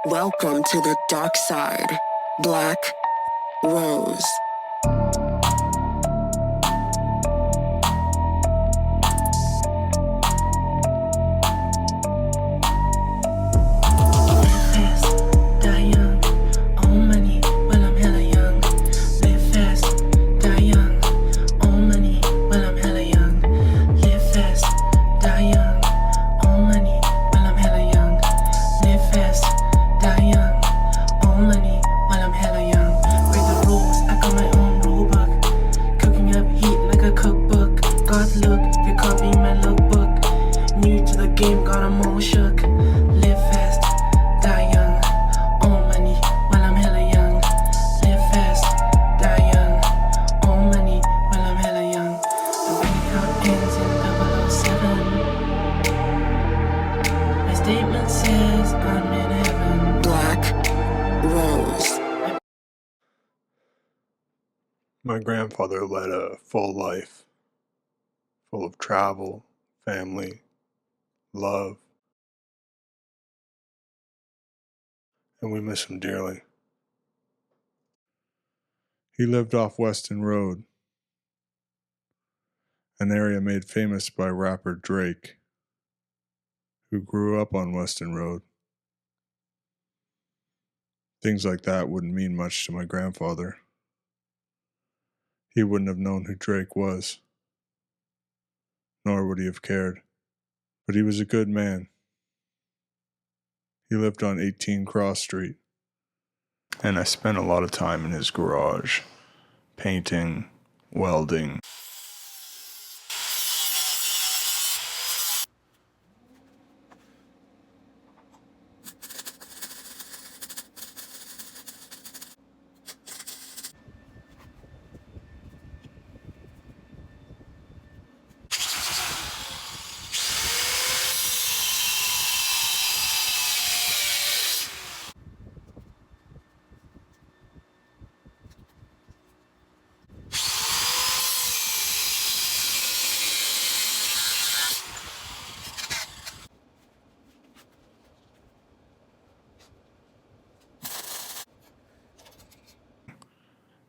Welcome to the dark side, Black Rose. My grandfather led a full life, full of travel, family, love, and we miss him dearly. He lived off Weston Road, an area made famous by rapper Drake, who grew up on Weston Road. Things like that wouldn't mean much to my grandfather. He wouldn't have known who Drake was, nor would he have cared. But he was a good man. He lived on 18 Cross Street, and I spent a lot of time in his garage, painting, welding.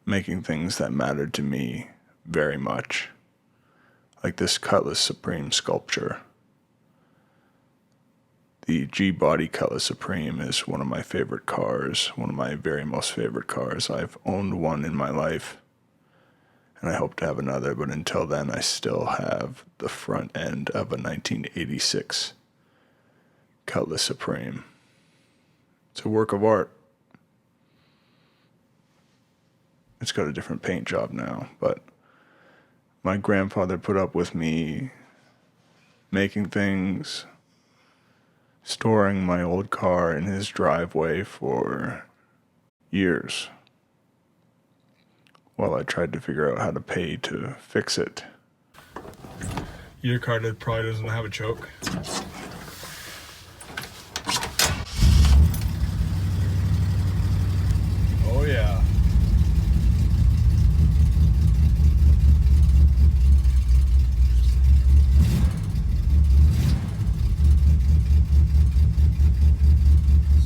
Making things that mattered to me very much, like this Cutlass Supreme sculpture. The G-Body Cutlass Supreme is one of my favorite cars, one of my very most favorite cars. I've owned one in my life, and I hope to have another, but until then I still have the front end of a 1986 Cutlass Supreme. It's a work of art. It's got a different paint job now, but my grandfather put up with me making things, storing my old car in his driveway for years while I tried to figure out how to pay to fix it. Your car probably doesn't have a choke. Oh yeah.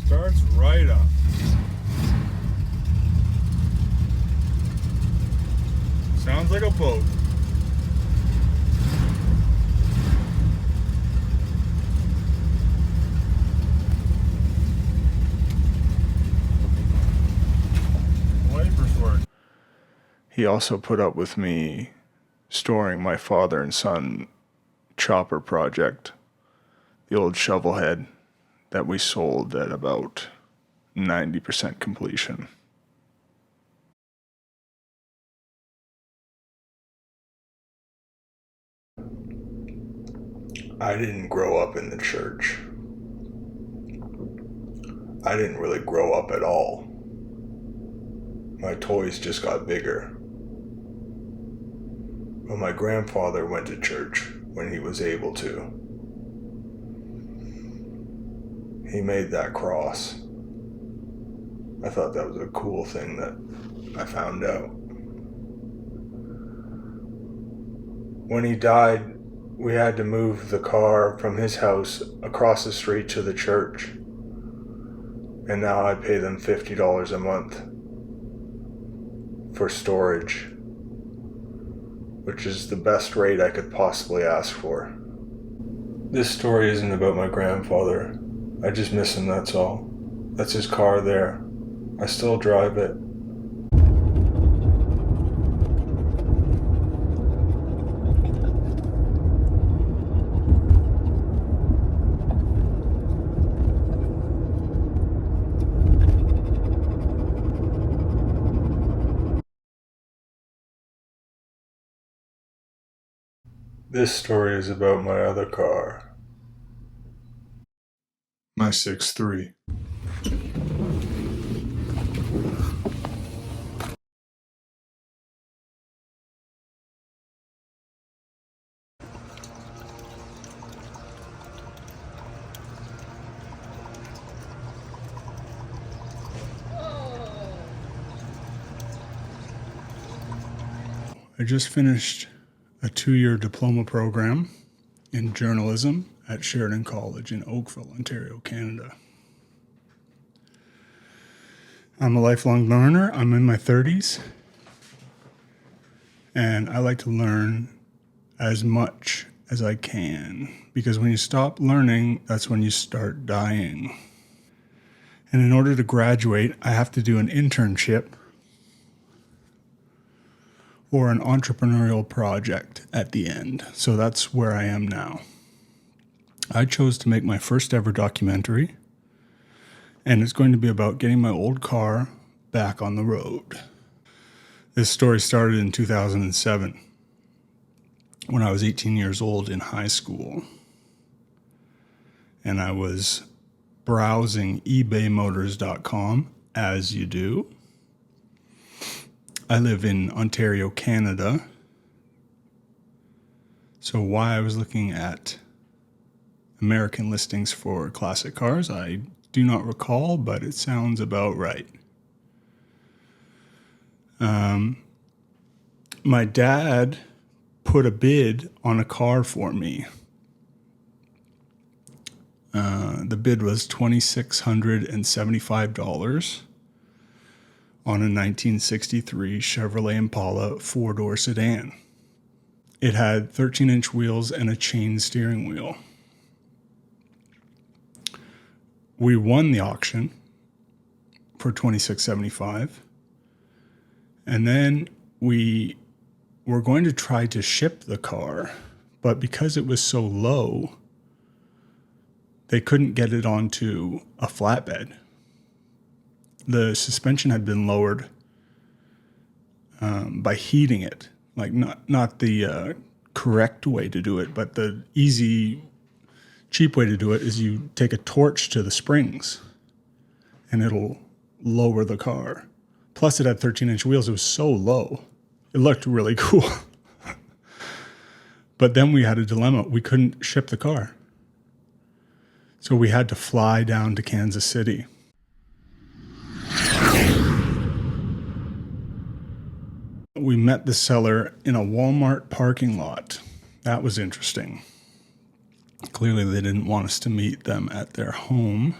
Starts right up. Sounds like a boat. Wipers work. He also put up with me storing my father and son chopper project, the old shovel head that we sold at about 90% completion. I didn't grow up in the church. I didn't really grow up at all. My toys just got bigger. But my grandfather went to church when he was able to. He made that cross. I thought that was a cool thing that I found out. When he died, we had to move the car from his house across the street to the church. and now I pay them $50 a month for storage, which is the best rate I could possibly ask for. This story isn't about my grandfather. I just miss him, that's all. That's his car there. I still drive it. This story is about my other car. My 6'3". I just finished a 2-year diploma program in journalism at Sheridan College in Oakville, Ontario, Canada. I'm a lifelong learner. I'm in my 30s. And I like to learn as much as I can, because when you stop learning, that's when you start dying. And in order to graduate, I have to do an internship or an entrepreneurial project at the end. So that's where I am now. I chose to make my first ever documentary, and it's going to be about getting my old car back on the road. This story started in 2007 when I was 18 years old in high school, and I was browsing ebaymotors.com, as you do. I live in Ontario, Canada. So why I was looking at American listings for classic cars, I do not recall, but it sounds about right. My dad put a bid on a car for me. The bid was $2,675 on a 1963 Chevrolet Impala 4-door sedan. It had 13-inch wheels and a chain steering wheel. We won the auction for $2,675, and then we were going to try to ship the car, but because it was so low, they couldn't get it onto a flatbed. The suspension had been lowered by heating it, like not the correct way to do it, but the easy, cheap way to do it is you take a torch to the springs and it'll lower the car. Plus it had 13-inch wheels. It was so low. It looked really cool. But then we had a dilemma. We couldn't ship the car. So we had to fly down to Kansas City. We met the seller in a Walmart parking lot. That was interesting. Clearly they didn't want us to meet them at their home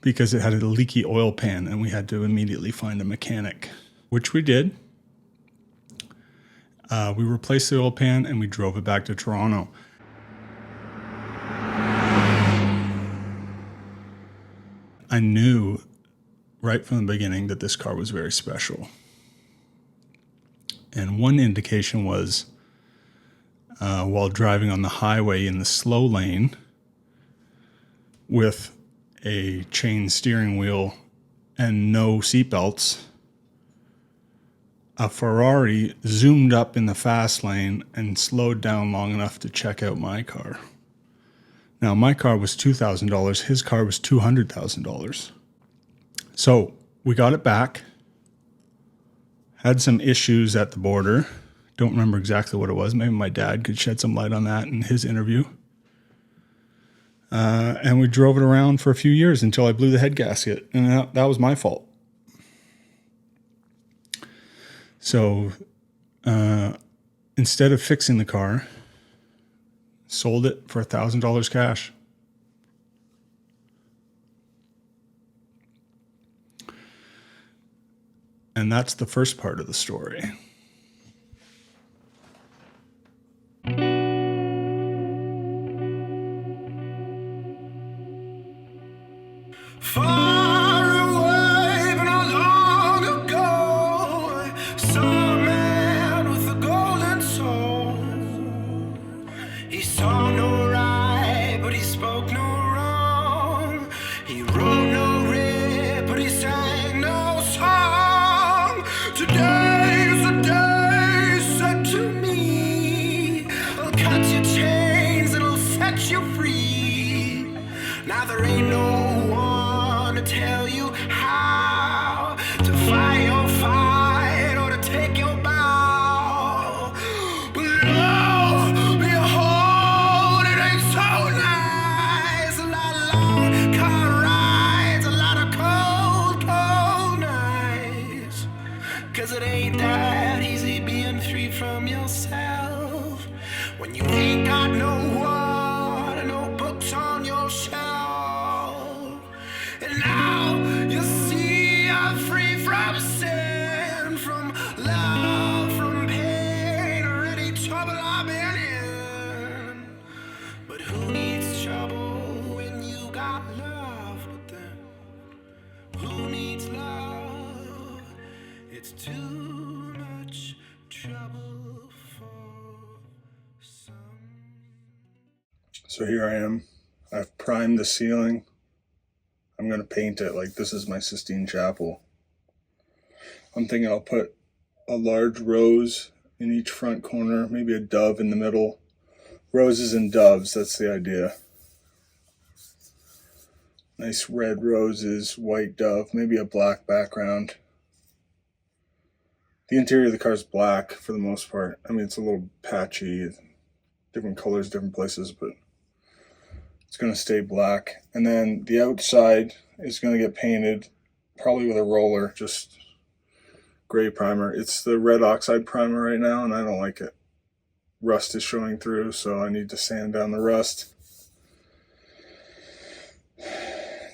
because it had a leaky oil pan and we had to immediately find a mechanic, which we did. We replaced the oil pan and we drove it back to Toronto. I knew right from the beginning that this car was very special. And one indication was while driving on the highway in the slow lane with a chain steering wheel and no seatbelts, a Ferrari zoomed up in the fast lane and slowed down long enough to check out my car. Now, my car was $2,000. His car was $200,000. So we got it back. Had some issues at the border. Don't remember exactly what it was. Maybe my dad could shed some light on that in his interview. And we drove it around for a few years until I blew the head gasket. And that was my fault. So instead of fixing the car, sold it for $1,000 cash. And that's the first part of the story. Far away, but not long ago, saw a man with a golden soul. He saw no right, but he spoke no wrong. He wrote no rip, but he sang no song. Today is the day, said to me. I'll cut your chains and I'll set you free. Now there ain't no one to tell you how to fight your fight or to take your bow. But lo, behold, it ain't so nice. A lot of long car rides, a lot of cold, cold nights. 'Cause it ain't that easy being free from yourself when you ain't got no one and no books on your shelf. And now you see I'm free from sin, from love, from pain, or any trouble I've been in. But who needs trouble when you got love? But then who needs love? It's too much trouble for some. So here I am. I've primed the ceiling. I'm going to paint it like this is my Sistine Chapel. I'm thinking I'll put a large rose in each front corner, maybe a dove in the middle. Roses and doves, that's the idea. Nice red roses, white dove, maybe a black background. The interior of the car is black for the most part. I mean, it's a little patchy, different colors, different places, but it's going to stay black. And then the outside is going to get painted, probably with a roller, just gray primer. It's the red oxide primer right now, and I don't like it. Rust is showing through, so I need to sand down the rust.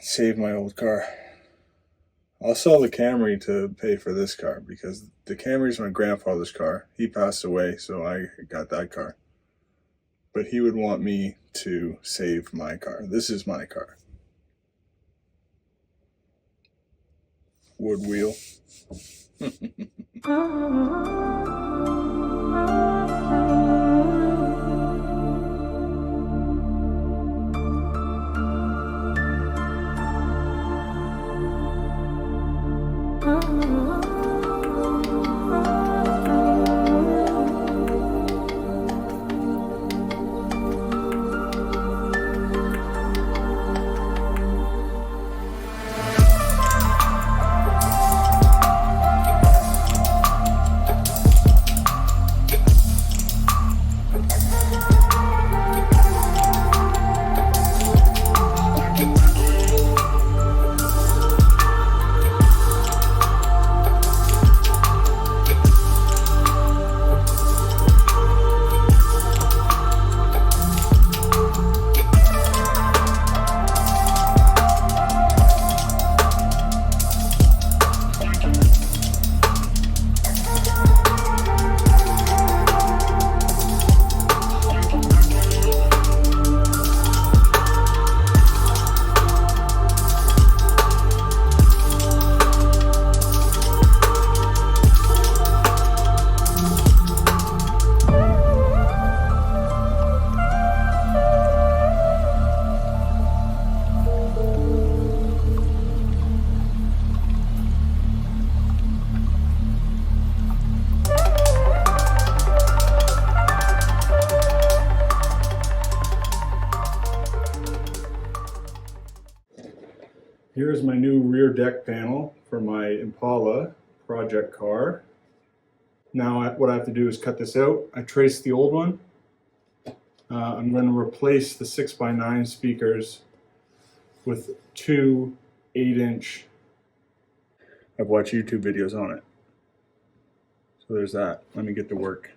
Save my old car. I'll sell the Camry to pay for this car, because the Camry is my grandfather's car. He passed away, so I got that car. But he would want me to save my car. This is my car. Wood wheel. Here's my new rear deck panel for my Impala project car. Now what I have to do is cut this out. I traced the old one. I'm going to replace the 6x9 speakers with two 8-inch. I've watched YouTube videos on it. So there's that. Let me get to work.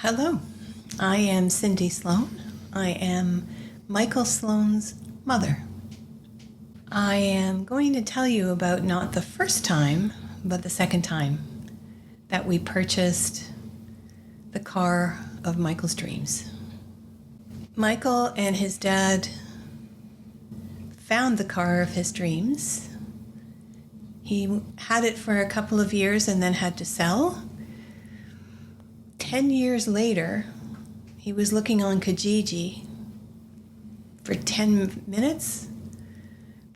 Hello, I am Cindy Sloan. I am Michael Sloan's mother. I am going to tell you about not the first time, but the second time that we purchased the car of Michael's dreams. Michael and his dad found the car of his dreams. He had it for a couple of years and then had to sell. 10 years later, he was looking on Kijiji for 10 minutes,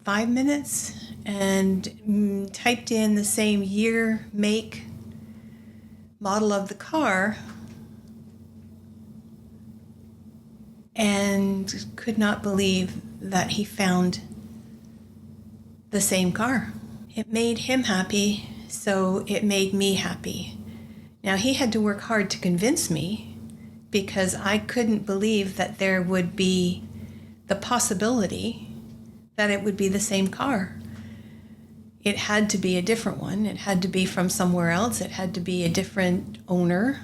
5 minutes, and typed in the same year, make, model of the car, and could not believe that he found the same car. It made him happy, so it made me happy. Now, he had to work hard to convince me because I couldn't believe that there would be the possibility that it would be the same car. It had to be a different one. It had to be from somewhere else. It had to be a different owner.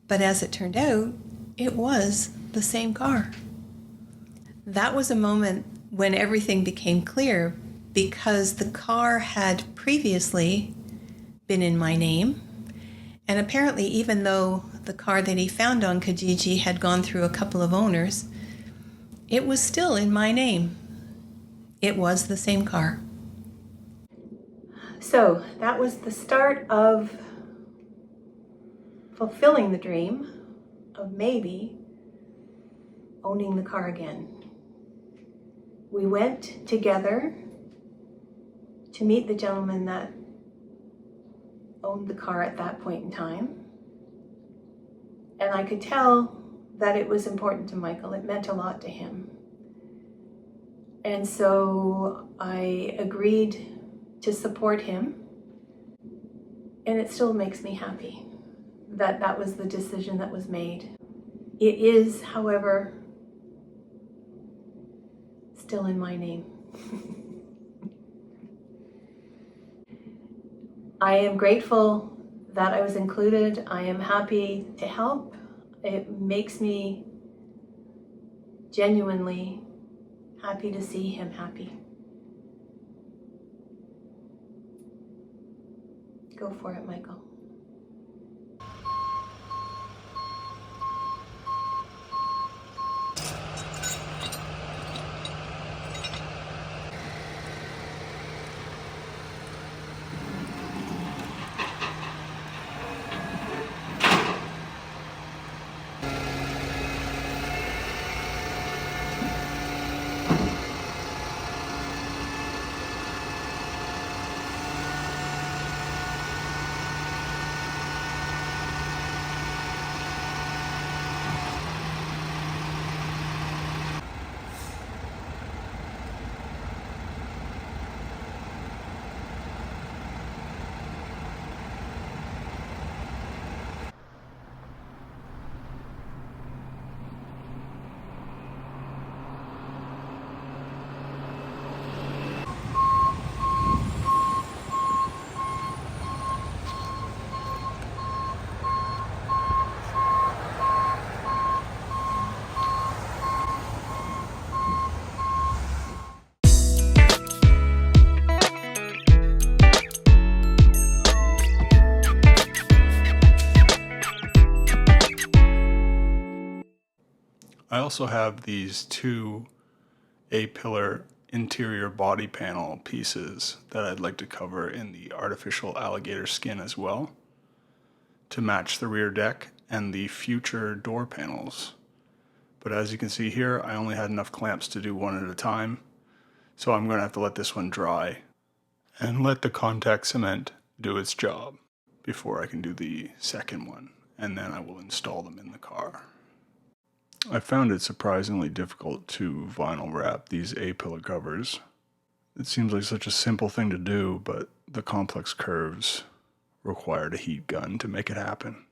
But as it turned out, it was the same car. That was a moment when everything became clear because the car had previously been in my name. And apparently, even though the car that he found on Kijiji had gone through a couple of owners, it was still in my name. It was the same car. So that was the start of fulfilling the dream of maybe owning the car again. We went together to meet the gentleman that owned the car at that point in time. And I could tell that it was important to Michael. It meant a lot to him. And so I agreed to support him. And it still makes me happy that that was the decision that was made. It is, however, still in my name. I am grateful that I was included. I am happy to help. It makes me genuinely happy to see him happy. Go for it, Michael. I also have these two A-pillar interior body panel pieces that I'd like to cover in the artificial alligator skin as well to match the rear deck and the future door panels. But as you can see here, I only had enough clamps to do one at a time, so I'm going to have to let this one dry and let the contact cement do its job before I can do the second one, and then I will install them in the car. I found it surprisingly difficult to vinyl wrap these A-pillar covers. It seems like such a simple thing to do, but the complex curves required a heat gun to make it happen.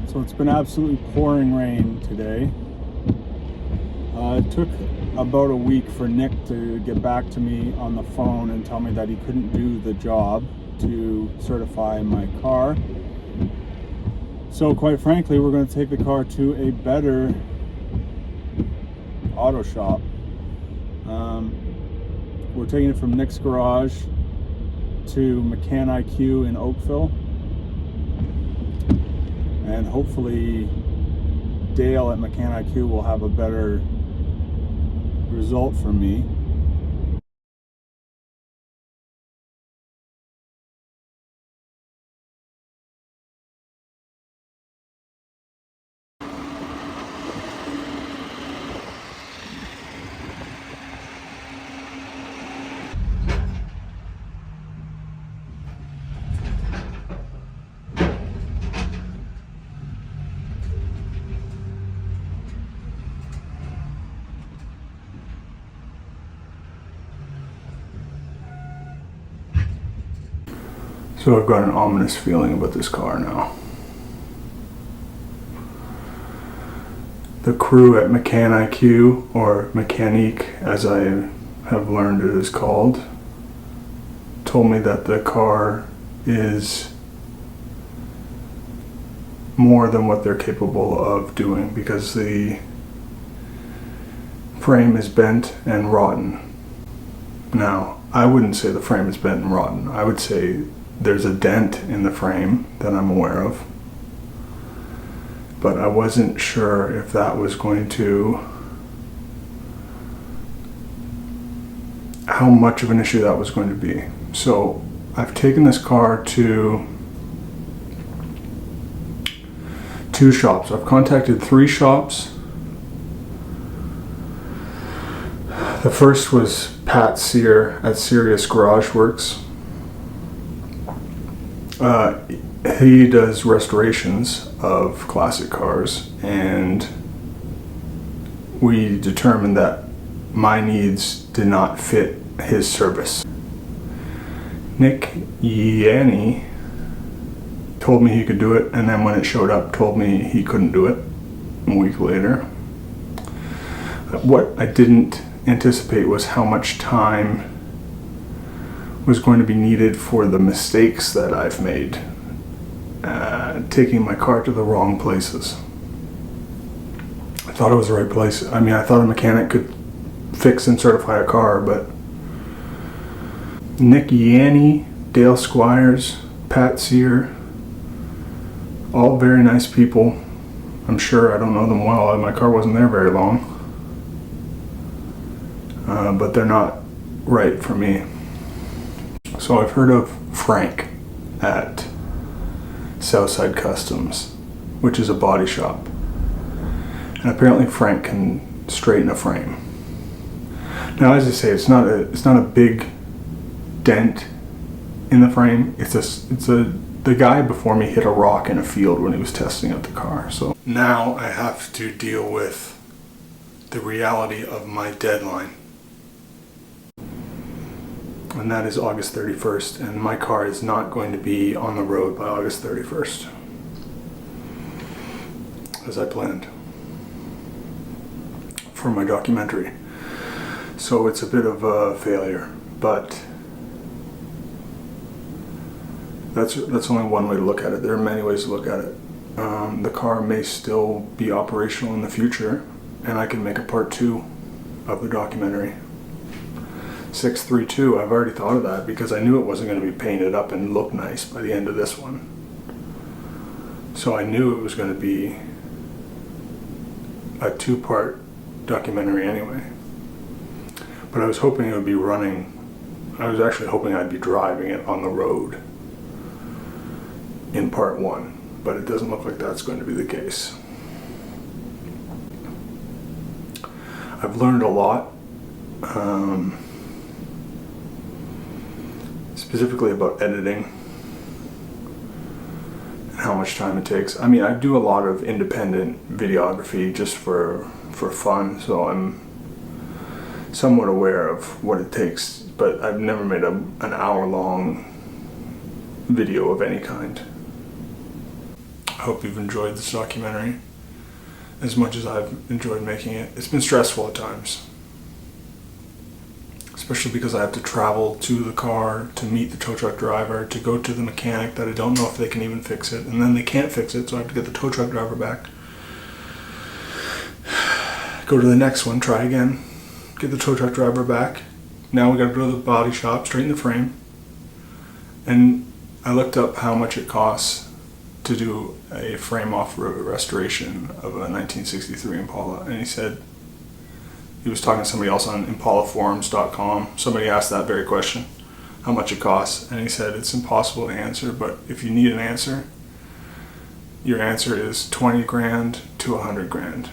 So it's been absolutely pouring rain today. It took about a week for Nick to get back to me on the phone and tell me that he couldn't do the job to certify my car. So quite frankly, we're going to take the car to a better auto shop. We're taking it from Nick's Garage to Mechan IQ in Oakville, and hopefully Dale at Mechan IQ will have a better result for me. So I've got an ominous feeling about this car now. The crew at Mechan IQ, or Mechanique as I have learned it is called, told me that the car is more than what they're capable of doing because the frame is bent and rotten. Now, I wouldn't say the frame is bent and rotten. I would say there's a dent in the frame that I'm aware of, but I wasn't sure if that was going to, how much of an issue that was going to be. So I've taken this car to 2 shops. I've contacted 3 shops. The first was Pat Sear at Serious Garage Works. He does restorations of classic cars, and we determined that my needs did not fit his service. Nick Yanni told me he could do it, and then when it showed up told me he couldn't do it a week later. What I didn't anticipate was how much time was going to be needed for the mistakes that I've made, taking my car to the wrong places. I thought it was the right place. I mean, I thought a mechanic could fix and certify a car, but Nick Yanni, Dale Squires, Pat Sear, all very nice people. I'm sure I don't know them well. My car wasn't there very long, but they're not right for me. So I've heard of Frank at Southside Customs, which is a body shop, and apparently Frank can straighten a frame. Now, as I say, it's not a big dent in the frame. The guy before me hit a rock in a field when he was testing out the car. So now I have to deal with the reality of my deadline. And that is August 31st, and my car is not going to be on the road by August 31st, as I planned for my documentary. So it's a bit of a failure, but that's only one way to look at it. There are many ways to look at it. The car may still be operational in the future, and I can make a part 2 of the documentary. 632, I've already thought of that because I knew it wasn't going to be painted up and look nice by the end of this one. So I knew it was going to be a 2-part documentary anyway. But I was hoping it would be running, I was actually hoping I'd be driving it on the road in part 1, but it doesn't look like that's going to be the case. I've learned a lot. Specifically about editing and how much time it takes. I mean, I do a lot of independent videography just for fun, so I'm somewhat aware of what it takes, but I've never made an hour-long video of any kind. I hope you've enjoyed this documentary as much as I've enjoyed making it. It's been stressful at times. especially because I have to travel to the car, to meet the tow truck driver, to go to the mechanic that I don't know if they can even fix it, and then they can't fix it, so I have to get the tow truck driver back. Go to the next one, try again, get the tow truck driver back. Now we gotta go to the body shop, straighten the frame. And I looked up how much it costs to do a frame off-road restoration of a 1963 Impala, and he said, he was talking to somebody else on impalaforums.com. Somebody asked that very question, how much it costs, and he said it's impossible to answer, but if you need an answer, your answer is 20 grand to 100 grand.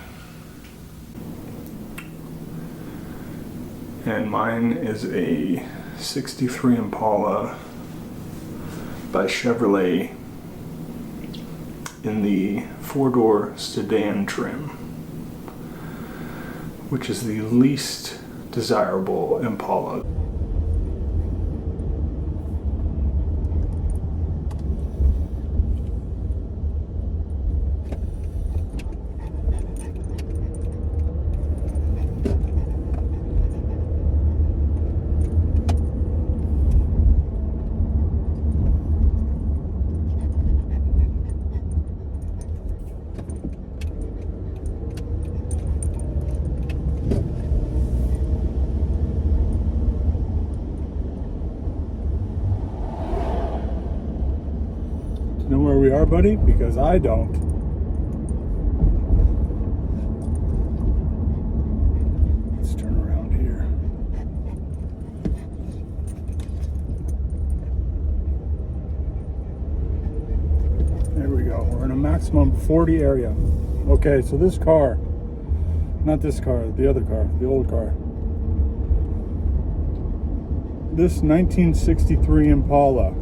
And mine is a 63 Impala by Chevrolet in the 4-door sedan trim, which is the least desirable Impala. Know where we are, buddy? Because I don't. Let's turn around here. There we go. We're in a maximum 40 area. Okay, so this car, not this car, the other car, the old car. This 1963 Impala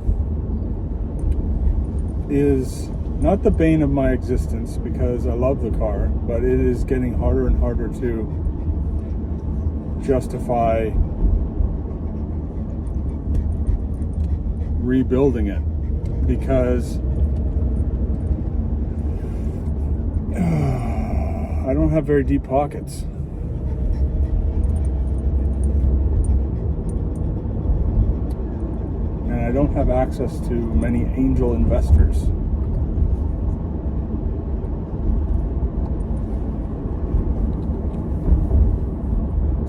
is not the bane of my existence because I love the car, but it is getting harder and harder to justify rebuilding it because I don't have very deep pockets. And I don't have access to many angel investors.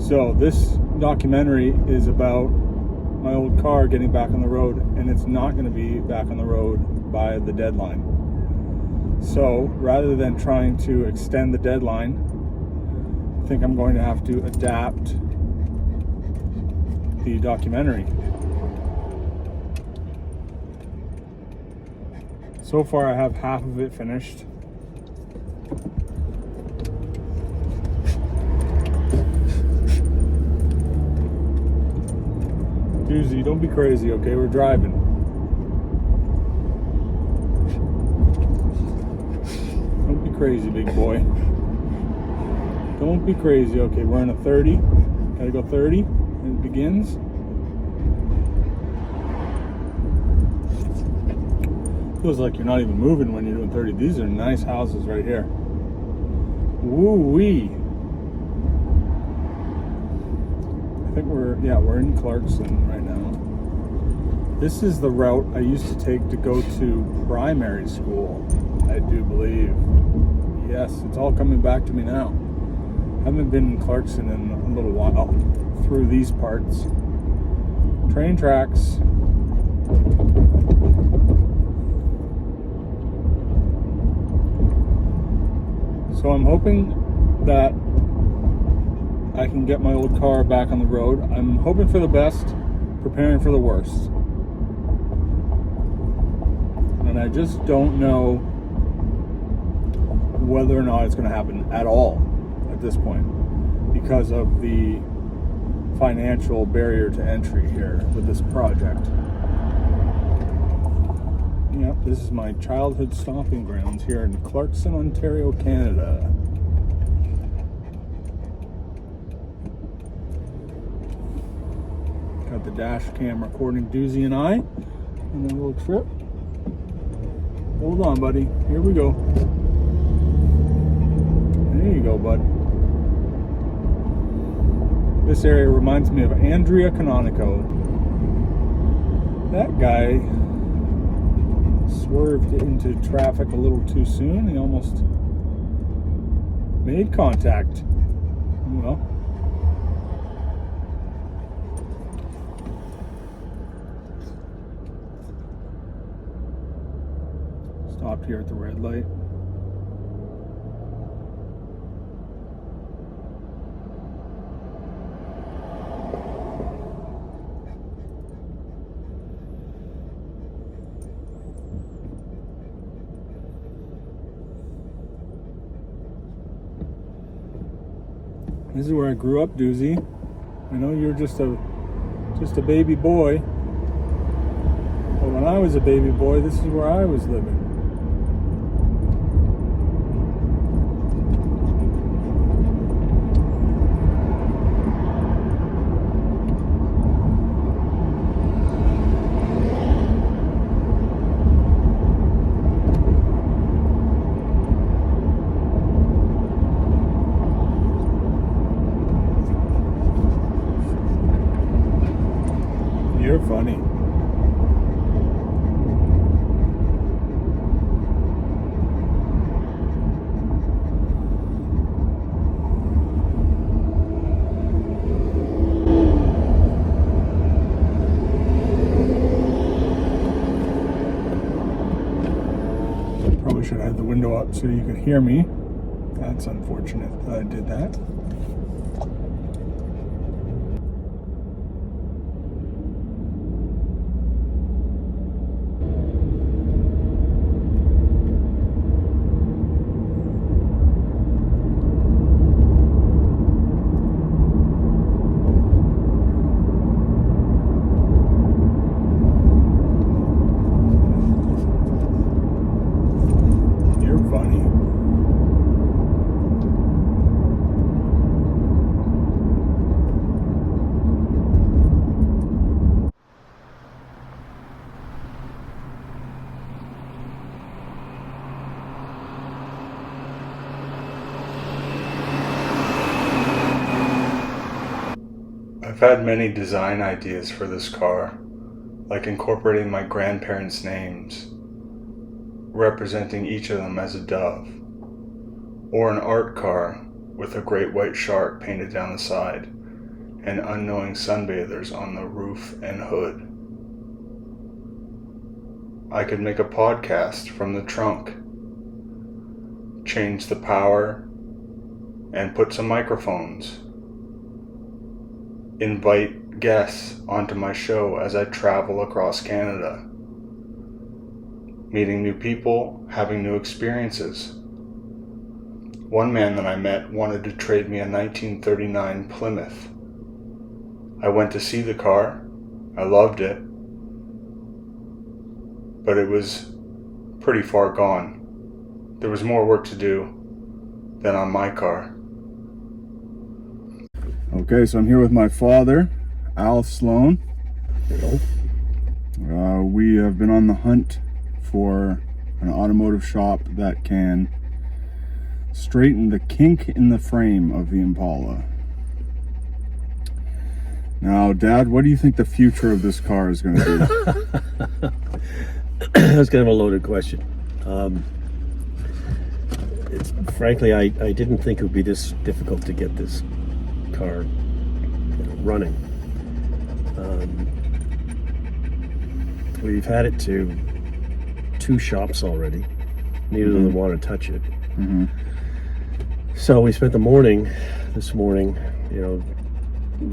So this documentary is about my old car getting back on the road, and it's not going to be back on the road by the deadline. So rather than trying to extend the deadline, I think I'm going to have to adapt the documentary. So far I have half of it finished. Doozy, don't be crazy, okay? We're driving. Don't be crazy, big boy. Don't be crazy. Okay, we're in a 30. Gotta go 30, and it begins. Feels like you're not even moving when you're doing 30. These are nice houses right here. Woo-wee. I think we're in Clarkson right now. This is the route I used to take to go to primary school, I do believe. Yes, it's all coming back to me now. Haven't been in Clarkson in a little while through these parts. Train tracks. So I'm hoping that I can get my old car back on the road. I'm hoping for the best, preparing for the worst. And I just don't know whether or not it's going to happen at all at this point because of the financial barrier to entry here with this project. Yep, this is my childhood stomping grounds here in Clarkson, Ontario, Canada. Got the dash cam recording Doozy and I on a little trip. Hold on, buddy. Here we go. There you go, bud. This area reminds me of Andrea Canonico. That guy swerved into traffic a little too soon. He almost made contact. Well, stopped here at the red light. This is where I grew up, Doozy. I know you're just a baby boy. But when I was a baby boy, this is where I was living. You're funny. Probably should have had the window up so you could hear me. That's unfortunate that I did that. You're funny. I've had many design ideas for this car, like incorporating my grandparents' names, representing each of them as a dove, or an art car with a great white shark painted down the side, and unknowing sunbathers on the roof and hood. I could make a podcast from the trunk, change the power, and put some microphones. Invite guests onto my show as I travel across Canada, meeting new people, having new experiences. One man that I met wanted to trade me a 1939 Plymouth. I went to see the car. I loved it, but it was pretty far gone. There was more work to do than on my car. Okay, so I'm here with my father, Al Sloan. Hello. We have been on the hunt for an automotive shop that can straighten the kink in the frame of the Impala. Now, Dad, what do you think the future of this car is going to be? That's kind of a loaded question. Frankly, I didn't think it would be this difficult to get this car running. We've had it to 2 shops already. Neither of them want to touch it. Mm-hmm. So we spent the morning, this morning,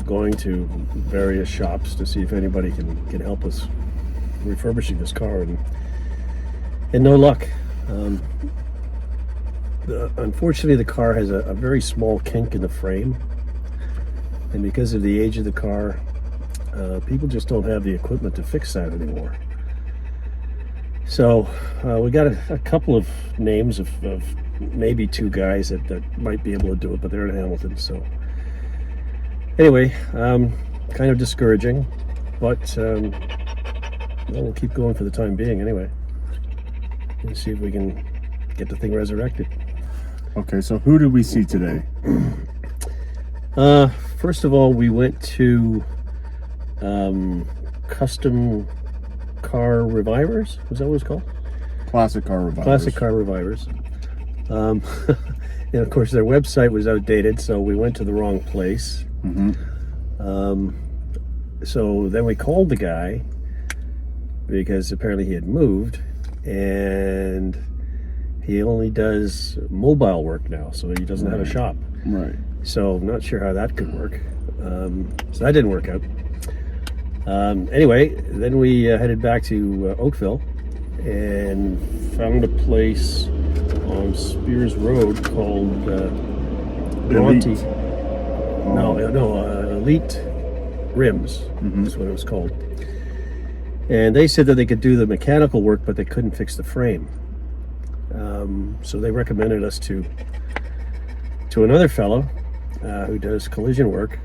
going to various shops to see if anybody can help us refurbishing this car, and no luck. Unfortunately, the car has a very small kink in the frame, and because of the age of the car, people just don't have the equipment to fix that anymore. So we got a couple of names of maybe 2 guys that might be able to do it, but they're in Hamilton. So anyway, kind of discouraging, but we'll keep going for the time being anyway, and see if we can get the thing resurrected. Okay, so who did we see today? first of all, we went to Custom Car Revivers. Was that what it's called? Classic Car Revivers. Classic Car Revivers. And of course, their website was outdated, so we went to the wrong place. So then we called the guy because apparently he had moved, and he only does mobile work now, so he doesn't have a shop. Right. So I'm not sure how that could work. So that didn't work out. Anyway, then we headed back to Oakville and found a place on Spears Road called Bronte. Elite Rims is what it was called. And they said that they could do the mechanical work, but they couldn't fix the frame. So they recommended us to another fellow who does collision work,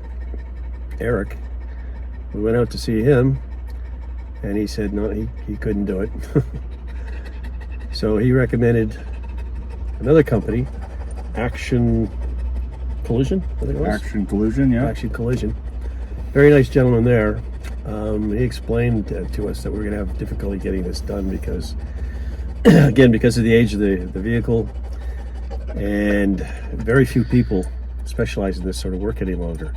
Eric. We went out to see him, and he said no, he couldn't do it. So he recommended another company, Action Collision, I think it was. Action Collision, yeah. Action Collision. Very nice gentleman there. He explained to us that we were going to have difficulty getting this done because, again, because of the age of the vehicle, and very few people specialize in this sort of work any longer.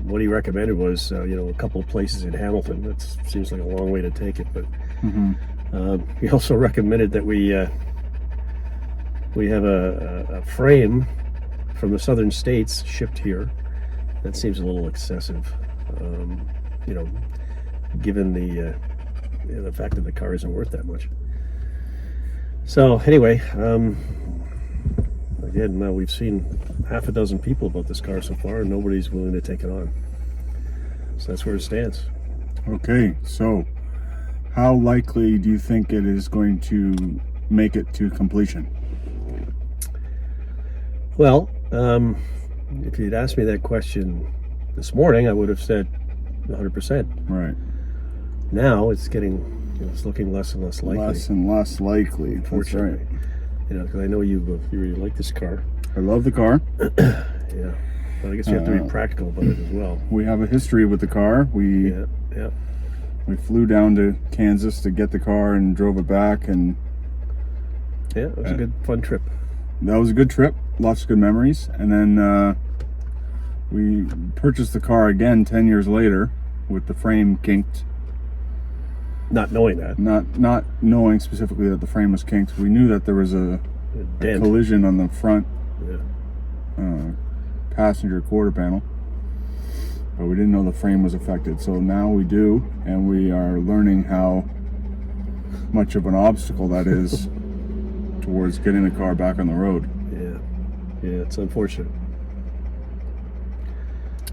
What he recommended was, a couple of places in Hamilton. That seems like a long way to take it, but he also recommended that we have a frame from the southern states shipped here. That seems a little excessive, given the fact that the car isn't worth that much. So anyway, again, we've seen half a dozen people about this car so far, and nobody's willing to take it on. So that's where it stands. Okay, so how likely do you think it is going to make it to completion? Well, if you'd asked me that question this morning, I would have said 100%. Right. Now it's it's looking less and less likely. Less and less likely. That's Unfortunately. right. Because I know you really like this car. I love the car. Yeah. But I guess you have to be practical about it as well. We have a history with the car. We flew down to Kansas to get the car and drove it back, and yeah, it was a good, fun trip. That was a good trip. Lots of good memories. And then we purchased the car again 10 years later with the frame kinked. Not knowing that. Not knowing specifically that the frame was kinked. We knew that there was a collision on the front passenger quarter panel, but we didn't know the frame was affected. So now we do, and we are learning how much of an obstacle that is towards getting the car back on the road. Yeah, it's unfortunate.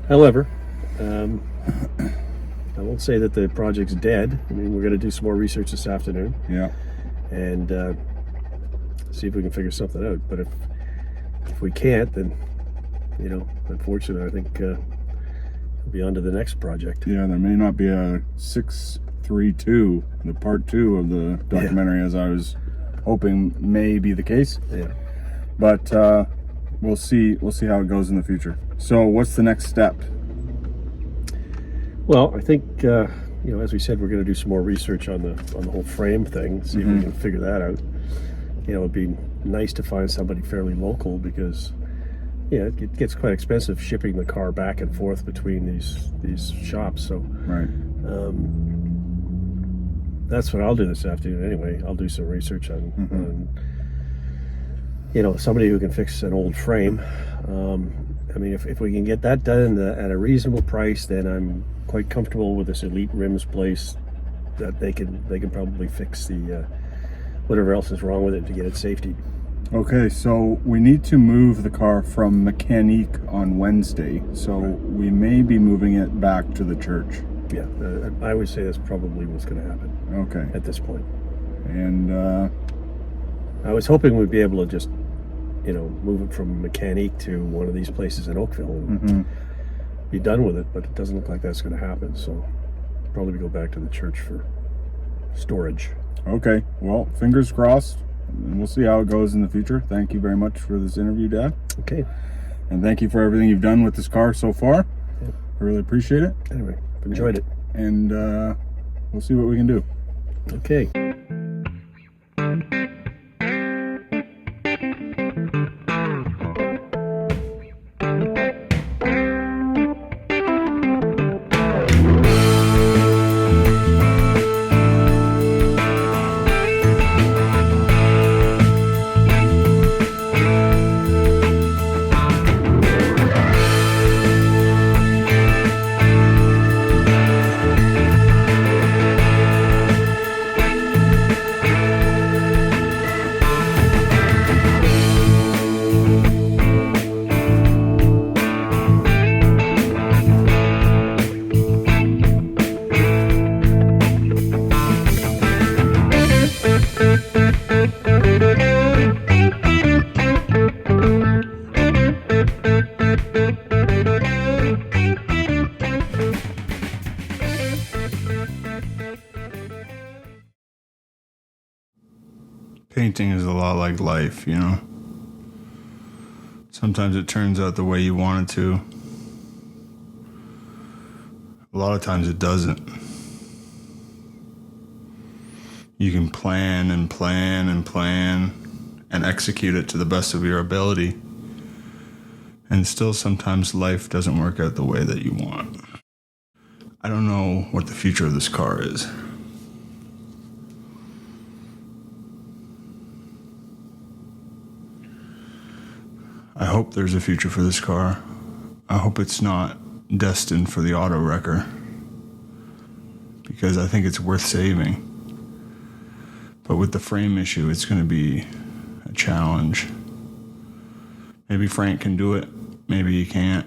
However, I won't say that the project's dead. I mean, we're going to do some more research this afternoon. Yeah. And see if we can figure something out. But if we can't, then, unfortunately, I think we'll be on to the next project. Yeah, there may not be a 632, the part 2 of the documentary, as I was hoping may be the case. Yeah. But we'll see how it goes in the future. So what's the next step? Well, I think as we said, we're going to do some more research on the whole frame thing, see if we can figure that out. It'd be nice to find somebody fairly local because it gets quite expensive shipping the car back and forth between these shops. So right. That's what I'll do this afternoon anyway. I'll do some research on somebody who can fix an old frame. I mean, if we can get that done at a reasonable price, then I'm quite comfortable with this Elite Rims place that they can probably fix the whatever else is wrong with it to get it safety. Okay, so we need to move the car from Mechanique on Wednesday, so we may be moving it back to the church. Yeah, I would say that's probably what's going to happen. Okay. At this point. And I was hoping we'd be able to just move it from Mechanique to one of these places in Oakville and be done with it, but it doesn't look like that's going to happen, so probably go back to the church for storage. Okay, well, fingers crossed, and we'll see how it goes in the future. Thank you very much for this interview, Dad. Okay. And thank you for everything you've done with this car so far. I really appreciate it. Anyway, enjoyed it. And we'll see what we can do. Okay. Painting is a lot like life, you know? Sometimes it turns out the way you want it to. A lot of times it doesn't. You can plan and plan and plan and execute it to the best of your ability. And still sometimes life doesn't work out the way that you want. I don't know what the future of this car is. I hope there's a future for this car. I hope it's not destined for the auto wrecker, because I think it's worth saving. But with the frame issue, it's going to be a challenge. Maybe Frank can do it. Maybe he can't.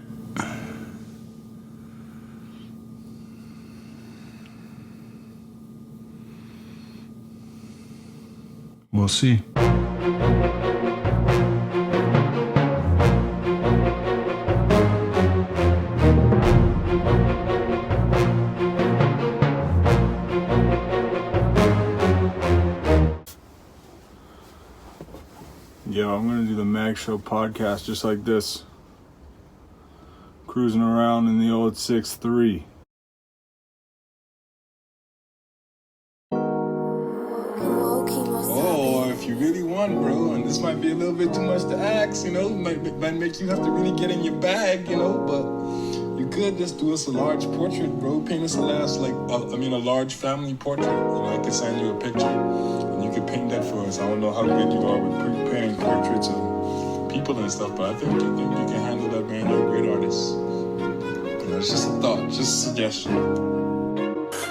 We'll see. Yo, I'm gonna do the Mag Show podcast just like this. Cruising around in the old 6.3. Oh, if you really want, bro, and this might be a little bit too much to ask, you know, might make you have to really get in your bag, you know, but you could just do us a large portrait, bro. Paint us a large family portrait. You know, I could send you a picture, and you could paint that for us. I don't know how good you are with preparing portraits of people and stuff, but I think you can handle that, man. You're a great artist. You know, it's just a thought, just a suggestion.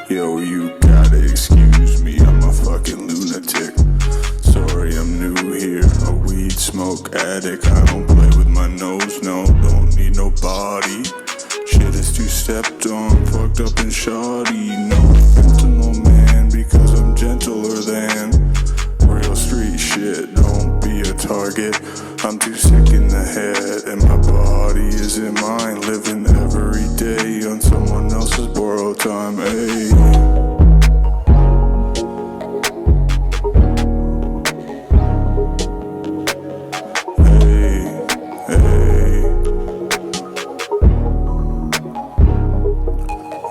Yo, you gotta excuse me, I'm a fucking lunatic. Sorry, I'm new here, a weed smoke addict. I don't play with my nose, no, don't need nobody. Shit is too stepped on, fucked up and shoddy. No fentanyl, man, because I'm gentler than real street shit. Don't be a target, I'm too sick in the head, and my body isn't mine. Living every day on someone else's borrowed time, ayy.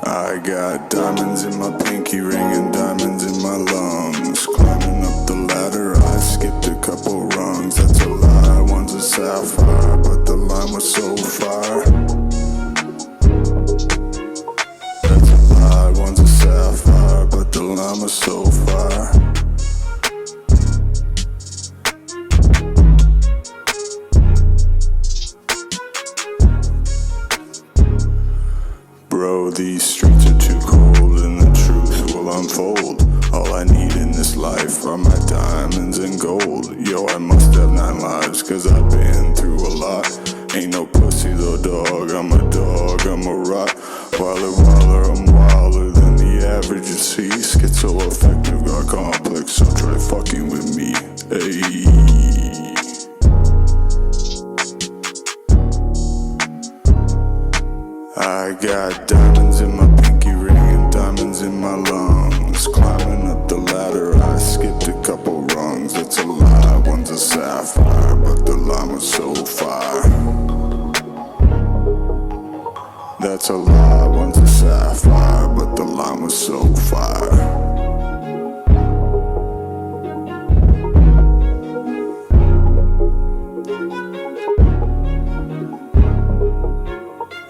I got diamonds in my pinky ring and diamonds in my lungs. Climbing up the ladder, I skipped a couple rungs. That's a lie, one's a sapphire, but the line was so fire. That's a lie, one's a sapphire, but the line was so fire. Bro, these streets are too cold and the truth will unfold. All I need in this life are my diamonds and gold. Yo, I must have 9 lives, cause I've been through a lot. Ain't no pussy though, dog, I'm a dog, I'm a rot. Waller, I'm wilder than the average you see. Schizoaffective, got complex, so try fucking with me, ayy. I got diamonds in my pinky ring and diamonds in my lungs. Climbing up the ladder, I skipped a couple rungs. That's a lie, one's a sapphire, but the line was so fire. It's a lie, one's a sapphire, but the line was so fire.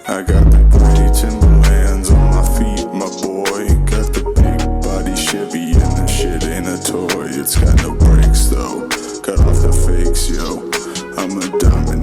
I got the gray Timberlands on my feet, my boy. Got the big body Chevy and the shit ain't a toy. It's got no brakes though, got off the fakes, yo. I'm a diamond